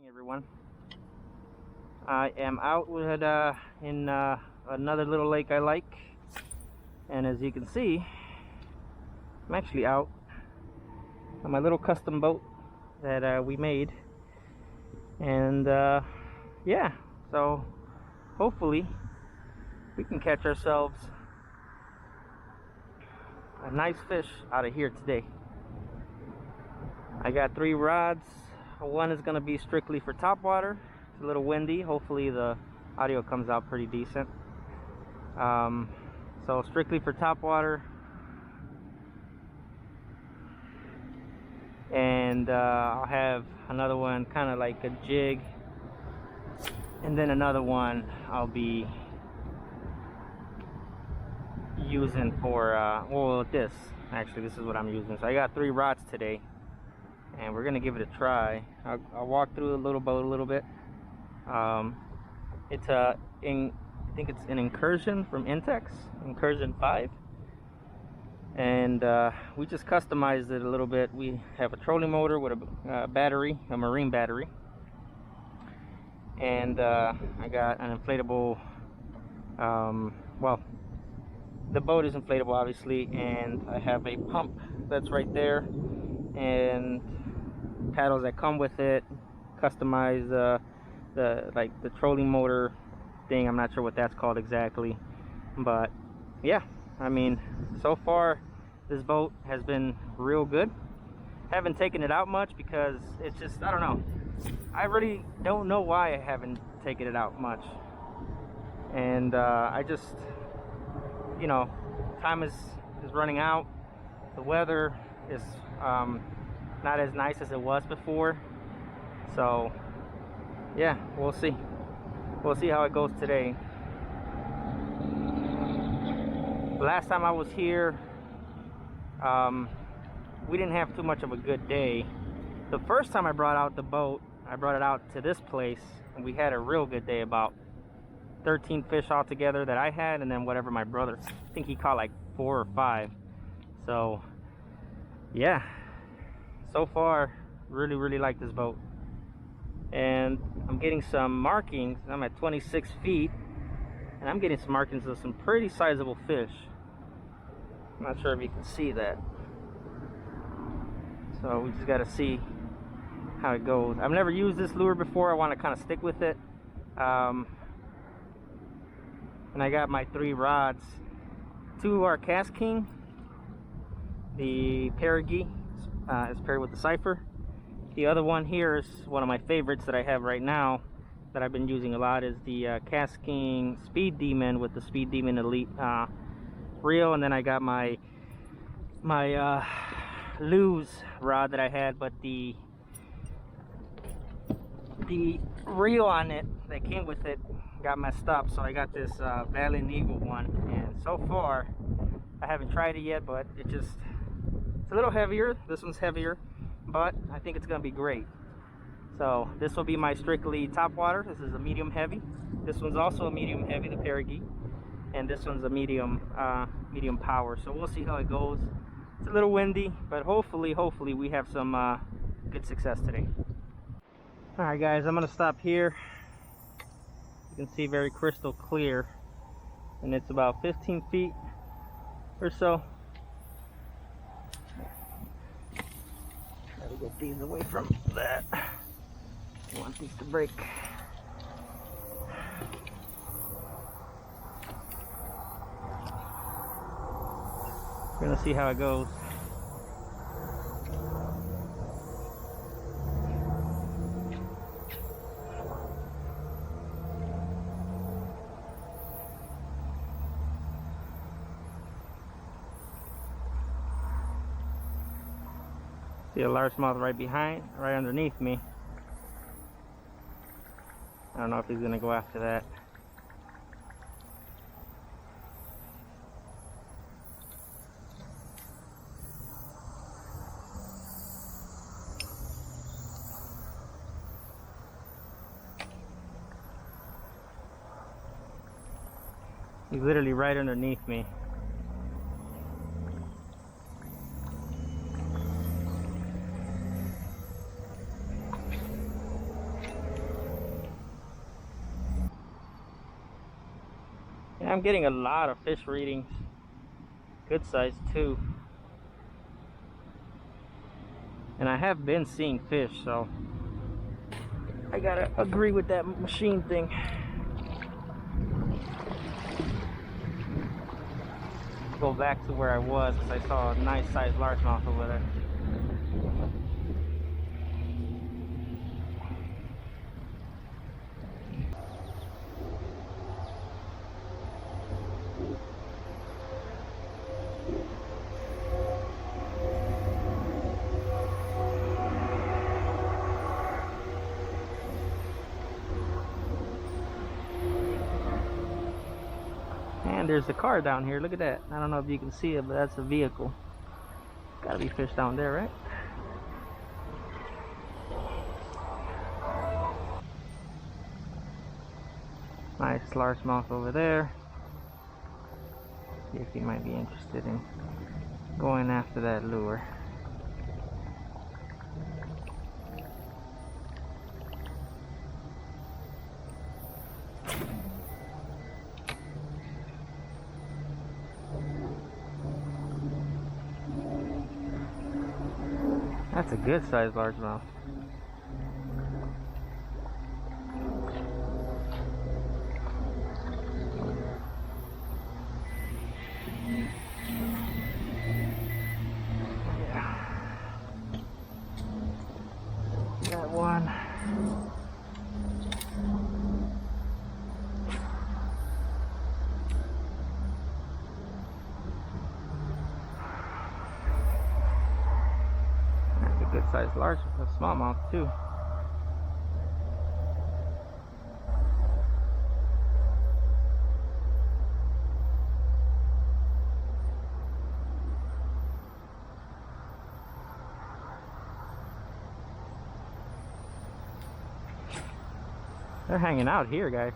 Morning, everyone. I am out with in another little lake I like, and as you can see, I'm actually out on my little custom boat that we made, and yeah, so hopefully we can catch ourselves a nice fish out of here today. I got 3 rods. One is going to be strictly for topwater. It's a little windy. Hopefully the audio comes out pretty decent. So strictly for topwater. And I'll have another one kind of like a jig. And then another one I'll be using for, well, this is what I'm using. So I got 3 rods today, and we're gonna give it a try. I'll walk through the little boat a little bit. It's I think it's an Excursion from Intex, Excursion 5, and we just customized it a little bit. We have a trolling motor with a battery, a marine battery, and I got an inflatable. Well, the boat is inflatable, obviously, and I have a pump that's right there, and paddles that come with it. Customize the trolling motor thing. I'm not sure what that's called exactly, but yeah, I mean, so far this boat has been real good. Haven't taken it out much because it's just, I don't know, I really don't know why I haven't taken it out much. And I just, you know, time is running out. The weather is not as nice as it was before, so yeah, we'll see how it goes today. Last time I was here, we didn't have too much of a good day. The first time I brought out the boat, I brought it out to this place, and we had a real good day. About 13 fish altogether that I had, and then whatever my brother, I think he caught like 4 or 5. So yeah, so far really like this boat, and I'm getting some markings. I'm at 26 feet, and I'm getting some markings of some pretty sizable fish. I'm not sure if you can see that, so we just got to see how it goes. I've never used this lure before. I want to kind of stick with it. And I got my 3 rods. 2 are KastKing. The Perigee is paired with the Zephyr. The other one here is one of my favorites that I have right now, that I've been using a lot, is the KastKing Speed Demon with the Speed Demon Elite reel. And then I got my Lews rod that I had, but the reel on it that came with it got messed up, so I got this Valiant Eagle one, and so far I haven't tried it yet, but it's a little heavier. This one's heavier, but I think it's gonna be great. So this will be my strictly topwater. This is a medium heavy. This one's also a medium heavy, the Perigee, and this one's a medium medium power. So we'll see how it goes. It's a little windy, but hopefully we have some good success today. All right, guys, I'm gonna stop here. You can see very crystal clear, and it's about 15 feet or so. Gotta get these away from that. I want these to break. We're gonna see how it goes. See a largemouth right underneath me. I don't know if he's gonna go after that. He's literally right underneath me. And I'm getting a lot of fish readings. Good size too. And I have been seeing fish, so I gotta agree with that machine thing. Go back to where I was because I saw a nice sized largemouth over there. And there's a car down here. Look at that. I don't know if you can see it, but that's a vehicle. Gotta be fish down there, right? Nice largemouth over there. See if he might be interested in going after that lure. That's a good sized largemouth. Yeah. Got one. Good sized large, a smallmouth too. They're hanging out here, guys.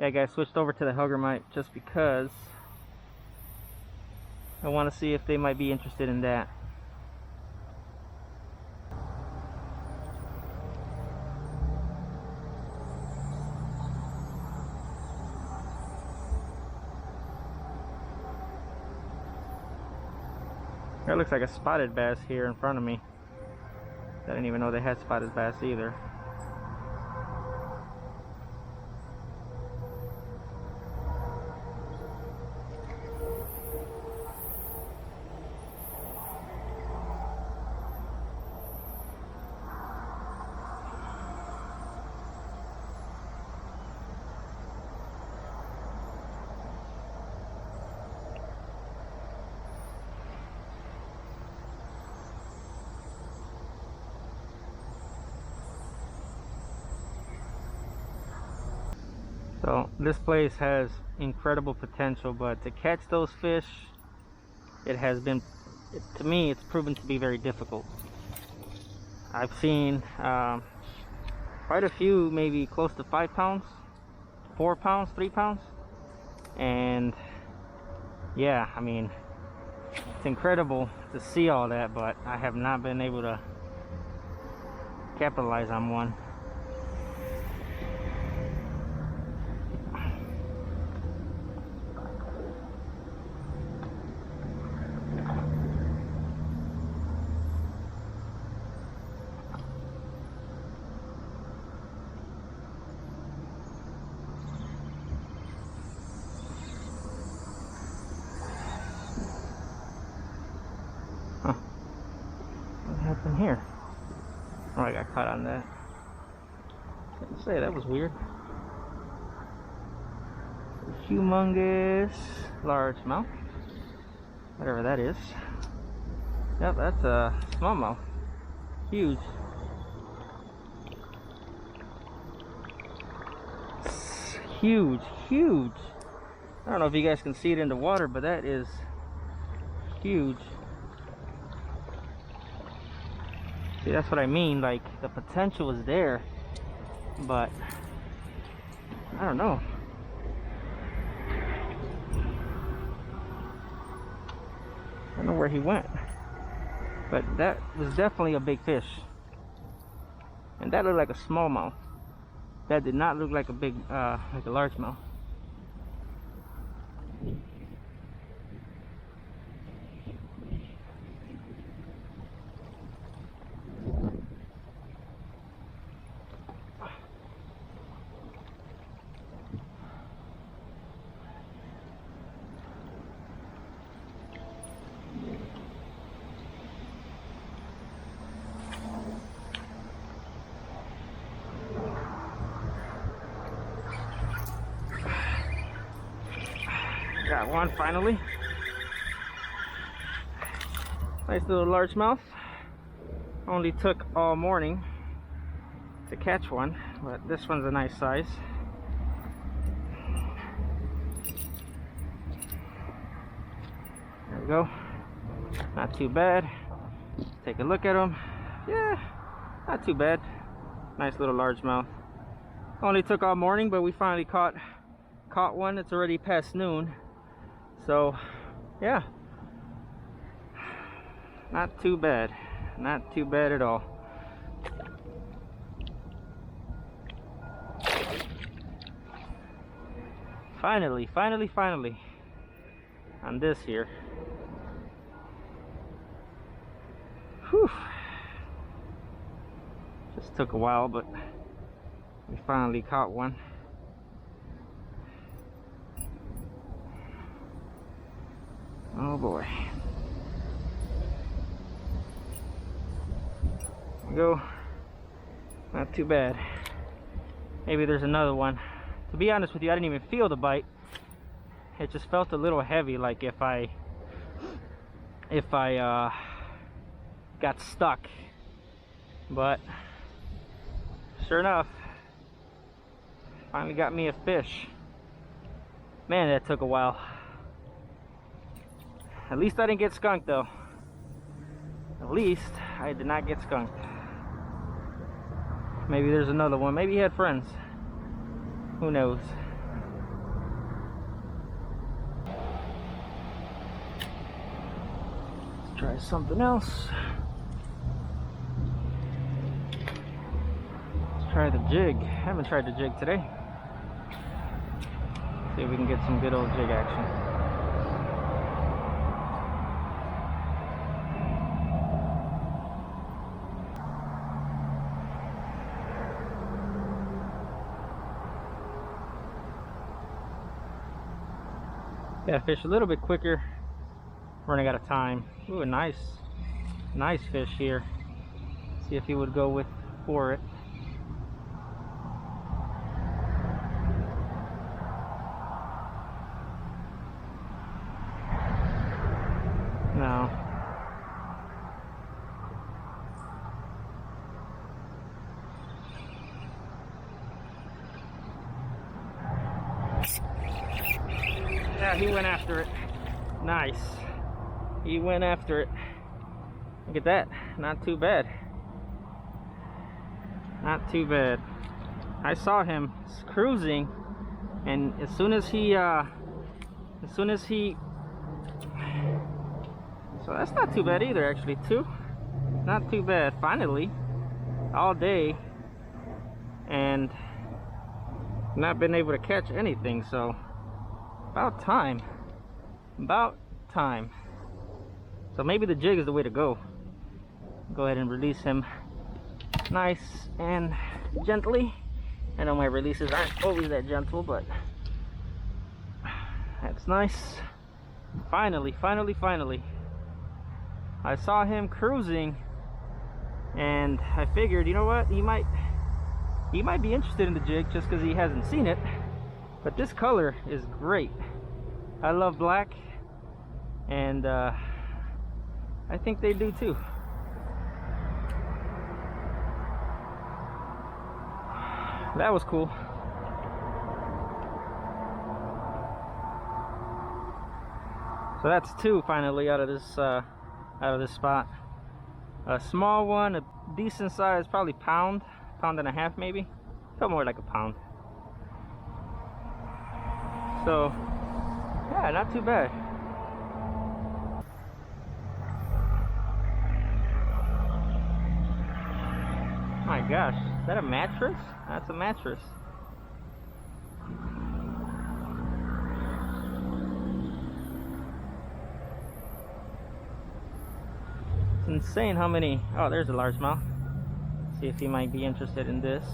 Yeah, guys, switched over to the Helgramite just because I want to see if they might be interested in that. That looks like a spotted bass here in front of me. I didn't even know they had spotted bass either. So this place has incredible potential, but to catch those fish, it has been, to me, it's proven to be very difficult. I've seen quite a few, maybe close to 5 pounds, 4 pounds, 3 pounds, and yeah, I mean, it's incredible to see all that, but I have not been able to capitalize on one. What happened here? Oh, I got caught on that. Can't say, that was weird. Humongous largemouth, whatever that is. Yep, that's a smallmouth. Huge. Huge, huge. I don't know if you guys can see it in the water, but that is huge. See, that's what I mean, like the potential is there, but I don't know. don't know where he went. But that was definitely a big fish. And that looked like a smallmouth. That did not look like a big, like a largemouth. Got one finally. Nice little largemouth. Only took all morning to catch one, but this one's a nice size. There we go. Not too bad. Take a look at him. Yeah, not too bad. Nice little largemouth. Only took all morning, but we finally caught one. It's already past noon. So, yeah, not too bad. Not too bad at all. Finally on this here. Whew. Just took a while, but we finally caught one. Oh boy. There we go. Not too bad. Maybe there's another one. To be honest with you, I didn't even feel the bite. It just felt a little heavy, like if I got stuck. But sure enough, finally got me a fish. Man, that took a while. At least I didn't get skunked though. At least I did not get skunked. Maybe there's another one. Maybe he had friends. Who knows? Let's try something else. Let's try the jig. I haven't tried the jig today. See if we can get some good old jig action. Gotta fish a little bit quicker. Running out of time. Ooh, a nice fish here. See if he would go for it. No. Yeah, he went after it. Nice. He went after it. Look at that. Not too bad. Not too bad. I saw him cruising, and as soon as he so that's not too bad either, actually. Two, not too bad. Finally, all day, and not been able to catch anything. So about time. So maybe the jig is the way to go. Go ahead and release him nice and gently. I know my releases aren't always that gentle, but that's nice. Finally. I saw him cruising, and I figured, you know what, he might be interested in the jig just because he hasn't seen it. But this color is great. I love black, and I think they do too. That was cool. So that's two finally out of this spot. A small one, a decent size, probably pound and a half maybe. Felt more like a pound. So yeah, not too bad. My gosh, is that a mattress? That's a mattress. It's insane how many. Oh, there's a largemouth. See if he might be interested in this.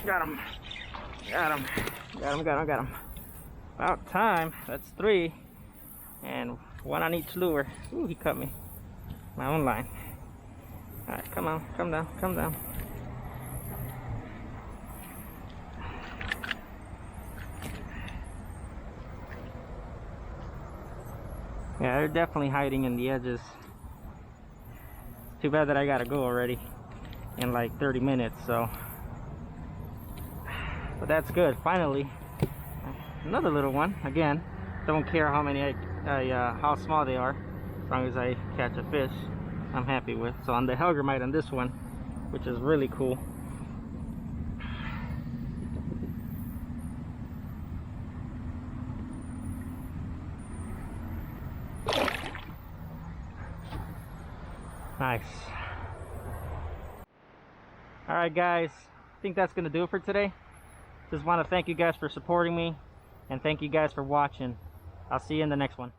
Got him. Got him. Got him, got him, got him. About time. That's 3. And 1 on each lure. Ooh, he cut me. My own line. Alright, come on. Come down. Come down. Yeah, they're definitely hiding in the edges. Too bad that I gotta go already in like 30 minutes, so. But that's good. Finally, another little one. Again, don't care how many how small they are, as long as I catch a fish, I'm happy with. So on the Helgramite on this one, which is really cool. Nice. All right, guys. I think that's gonna do it for today. Just want to thank you guys for supporting me, and thank you guys for watching. I'll see you in the next one.